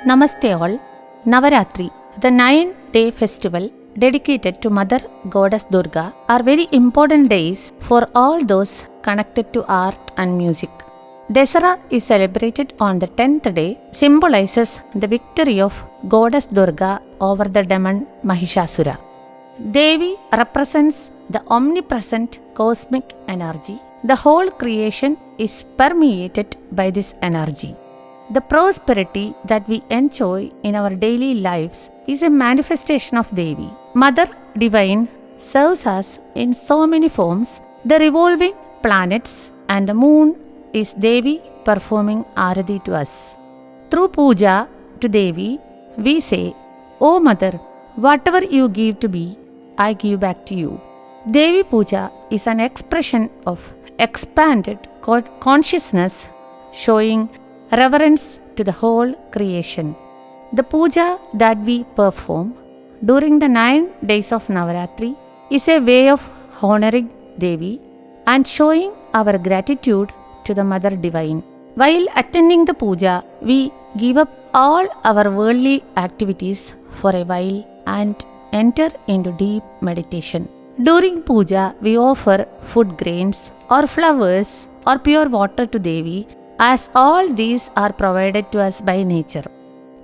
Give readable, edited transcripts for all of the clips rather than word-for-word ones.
Namaste all. Navarathri, the 9-day festival dedicated to Mother Goddess Durga, are very important days for all those connected to art and music. Dasara is celebrated on the 10th day, symbolizes the victory of Goddess Durga over the demon Mahishasura. Devi represents the omnipresent cosmic energy. The whole creation is permeated by this energy. The prosperity that we enjoy in our daily lives is a manifestation of Devi. Mother Divine serves us in so many forms. The revolving planets and the moon is Devi performing Arati to us. Through puja to Devi, we say, "O Mother, whatever you give to me, I give back to you." Devi Puja is an expression of expanded consciousness showing reverence to the whole creation. The puja that we perform during the 9 days of Navarathri is a way of honoring Devi and showing our gratitude to the Mother Divine. While attending the puja, we give up all our worldly activities for a while and enter into deep meditation. During puja, we offer food grains or flowers or pure water to Devi, as all these are provided to us by nature.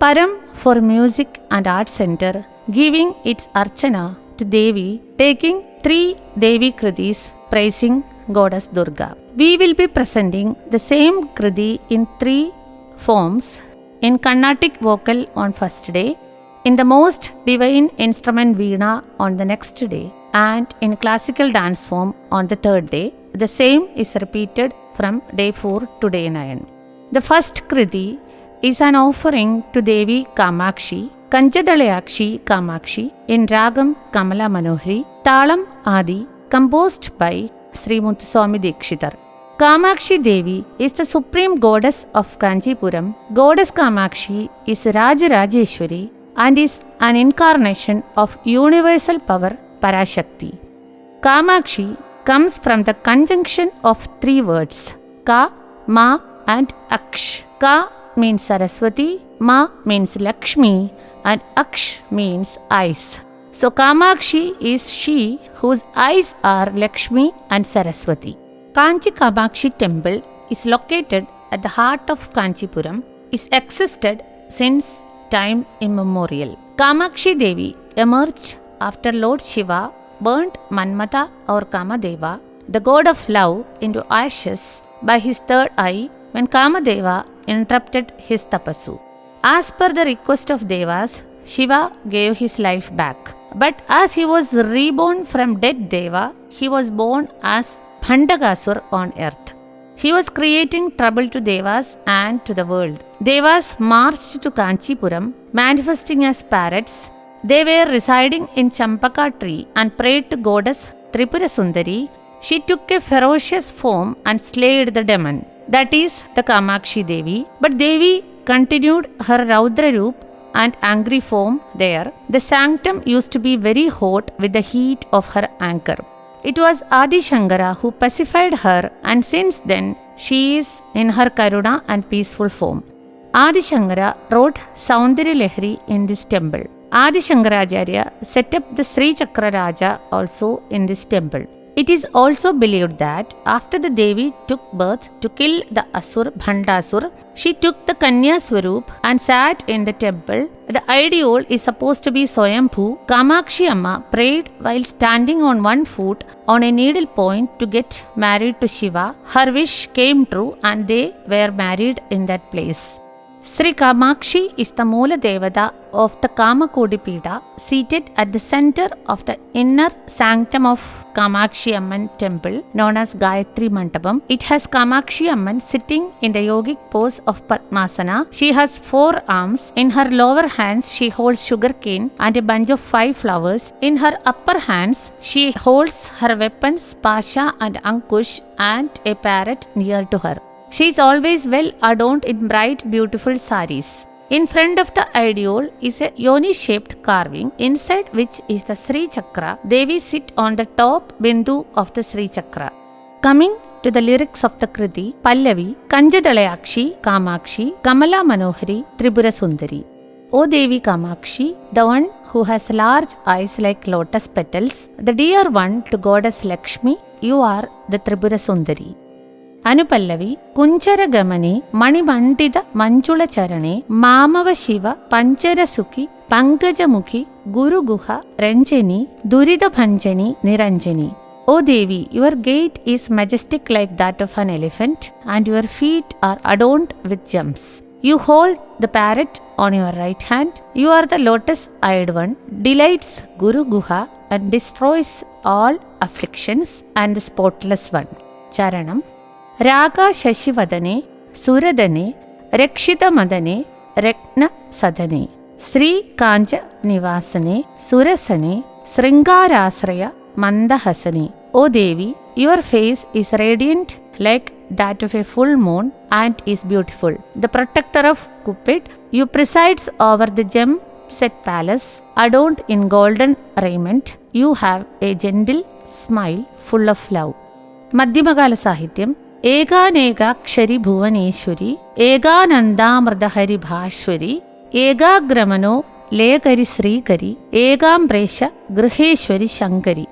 Param for Music and Art Center giving its Archana to Devi, taking 3 Devi Kridis praising Goddess Durga. We will be presenting the same Kridi in 3 forms: in Carnatic vocal on first day, in the most divine instrument Veena on the next day, and in classical dance form on the 3rd day. The same is repeated from day 4 to day 9. The first Kriti is an offering to Devi Kamakshi, Kanjadalayakshi Kamakshi, in Ragam Kamala Manohari, Talam Adi, composed by Sri Muthuswami Dikshitar. Kamakshi Devi is the supreme goddess of Kanchipuram. Goddess Kamakshi is Rajarajeshwari and is an incarnation of universal power Parashakti. Kamakshi comes from the conjunction of 3 words, Ka, Ma and Aksh. Ka means Saraswati, Ma means Lakshmi, and Aksh means eyes. So Kamakshi is she whose eyes are Lakshmi and Saraswati. Kanchi Kamakshi temple is located at the heart of Kanchipuram, is existed since time immemorial. Kamakshi Devi emerged after Lord Shiva burnt Manmata or Kamadeva, the god of love, into ashes by his 3rd eye when Kamadeva interrupted his tapasu. As per the request of Devas, Shiva gave his life back. But as he was reborn from dead Deva, he was born as Bhandagasur on earth. He was creating trouble to Devas and to the world. Devas marched to Kanchipuram, manifesting as parrots. They were residing in Champaka tree and prayed to goddess Tripura Sundari. She took a ferocious form and slayed the demon, that is the Kamakshi Devi. But Devi continued her Raudra Roop and angry form there. The sanctum used to be very hot with the heat of her anger. It was Adi Shankara who pacified her, and since then she is in her Karuna and peaceful form. Adi Shankara wrote Saundarya Lahari in this temple. Adi Shankaracharya set up the Sri Chakra Raja also in this temple. It is also believed that after the Devi took birth to kill the Asur Bhandasur, she took the Kanya Swaroop and sat in the temple. The ideal is supposed to be Swayambhu. Kamakshi Amma prayed while standing on one foot on a needle point to get married to Shiva. Her wish came true and they were married in that place. Sri Kamakshi is the Moola Devata of the Kamakodi Pida, seated at the center of the inner sanctum of Kamakshi Amman temple, known as Gayatri Mandapam. It has Kamakshi Amman sitting in the yogic pose of Padmasana. She has 4 arms. In her lower hands, she holds sugarcane and a bunch of 5 flowers. In her upper hands, she holds her weapons, Pasha and Ankush, and a parrot near to her. She is always well adorned in bright, beautiful saris. In front of the ideal is a yoni-shaped carving, inside which is the Sri Chakra. Devi sit on the top bindu of the Sri Chakra. Coming to the lyrics of the Kriti, Pallavi, Kanjadalayakshi, Kamakshi, Kamala Manohari, Tripura Sundari. O Devi Kamakshi, the one who has large eyes like lotus petals, the dear one to goddess Lakshmi, you are the Tripura Sundari. Anupallavi, Kunchara Gamani, Manibandita Manchula Charane, Mamava Shiva, Panchara Sukhi, Pankajamuki, Guru Guha, Ranjani, Durida Panjani, Niranjani. O Devi, your gait is majestic like that of an elephant, and your feet are adorned with gems. You hold the parrot on your right hand. You are the lotus-eyed one, delights Guru Guha and destroys all afflictions, and the spotless one. Charanam. Raga Shashivadane, Suradane, Rakshita Madane, Rakna Sadane, Sri Kanja Nivasane, Surasane, Sringarasraya, Mandahasane. O Devi, your face is radiant like that of a full moon and is beautiful. The protector of Cupid, you presides over the gem-set palace adorned in golden raiment. You have a gentle smile full of love. Madhyamagala Sahityam. Eganekakshari Bhuvaneshwari, Eganandamrdahari Bhashwari, Egagramano Lekari Srikari, Egambresha Griheshwari Shankari.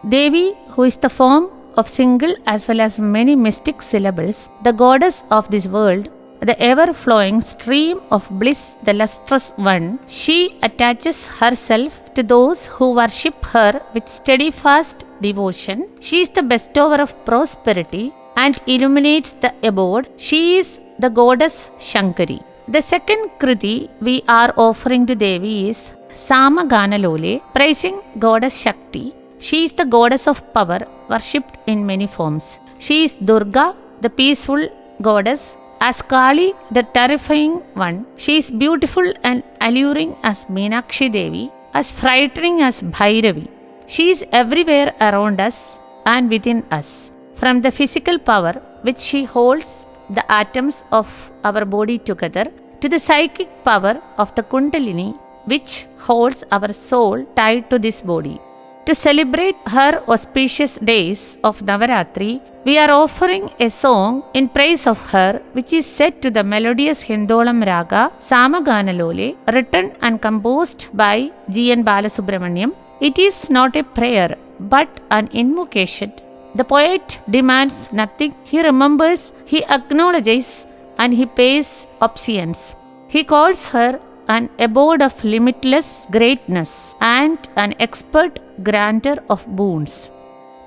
Devi, who is the form of single as well as many mystic syllables, the goddess of this world, the ever-flowing stream of bliss, the lustrous one, she attaches herself to those who worship her with steadfast devotion. She is the bestower of prosperity and illuminates the abode. She is the goddess Shankari. The second Kriti we are offering to Devi is Samaganalole, praising goddess Shakti. She is the goddess of power, worshipped in many forms. She is Durga, the peaceful goddess, as Kali, the terrifying one. She is beautiful and alluring as Meenakshi Devi, as frightening as Bhairavi. She is everywhere around us and within us. From the physical power which she holds the atoms of our body together, to the psychic power of the Kundalini which holds our soul tied to this body. To celebrate her auspicious days of Navarathri, we are offering a song in praise of her, which is set to the melodious Hindolam Raga Samaganalole, written and composed by G.N. Balasubramaniam. It is not a prayer, but an invocation. The poet demands nothing. He remembers, he acknowledges, and he pays obeisance. He calls her an abode of limitless greatness and an expert granter of boons.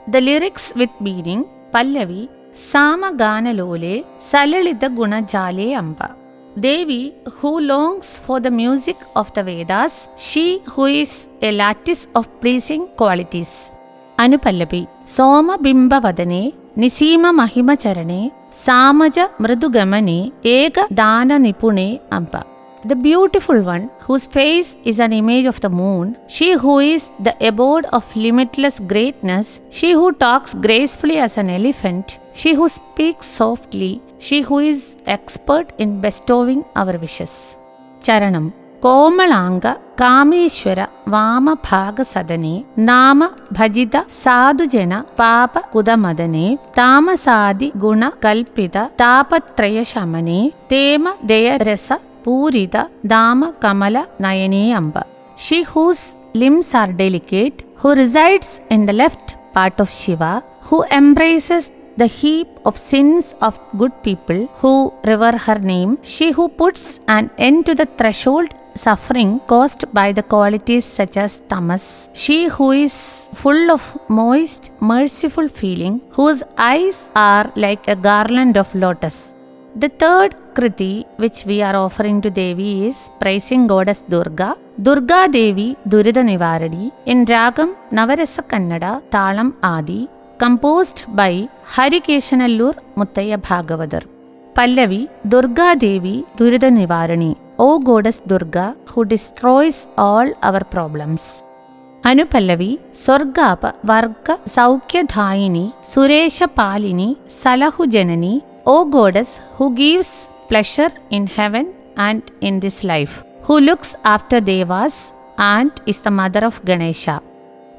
The lyrics with meaning. Pallavi. Samaganalole Salalita Guna Jale Amba. Devi, who longs for the music of the Vedas, she who is a lattice of pleasing qualities. Anupallavi. Soma Bimba Vadane, Nisima Mahima Charane, Samaja Mrudugamane, Ega Dana Nipune Amba. The beautiful one, whose face is an image of the moon, she who is the abode of limitless greatness, she who talks gracefully as an elephant, she who speaks softly, she who is expert in bestowing our wishes. Charanam. Komalanga Kameshwara Vama Bhaga Sadane, Nama Bhajita Sadhujana Papa Kudamadane, Tamasadi Guna Kalpita Tapatraya Shamane, Tema Deya Rasa Purita Dama Kamala Nayane Amba. She whose limbs are delicate, who resides in the left part of Shiva, who embraces the heap of sins of good people who revere her name, she who puts an end to the threshold suffering caused by the qualities such as tamas, she who is full of moist, merciful feeling, whose eyes are like a garland of lotus. The third Kriti which we are offering to Devi is praising goddess Durga. Durga Devi Durida Nivaradi in Ragam Navarasa Kannada Talam Adi, composed by Harikeshanallur Muttaya Bhagavadar. Pallavi. Durga Devi Durida Nivarani, O goddess Durga, who destroys all our problems. Anupallavi. Sorgapa Varga Saukya Dhaini Suresha Palini Salahu Janani, O goddess who gives pleasure in heaven and in this life, who looks after Devas and is the mother of Ganesha.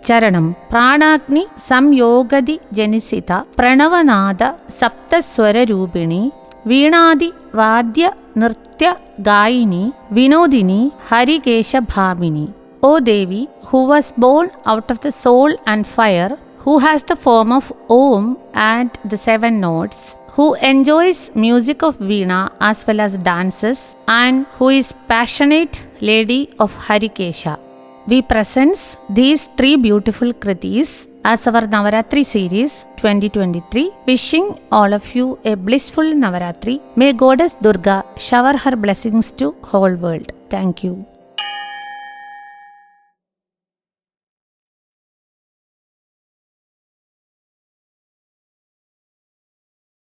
Charanam. Pranagni Samyogadi Janisita Pranavanada Saptaswara Rubini Veenadi Vadya Nritya Gayini Vinodini Harikesha Bhamini. O Devi, who was born out of the soul and fire, who has the form of Om and the 7 notes, who enjoys music of Veena as well as dances, and who is passionate lady of Harikesha. We presents these 3 beautiful kritis as our Navarathri series 2023, wishing all of you a blissful Navarathri. May Goddess Durga shower her blessings to whole world. Thank you.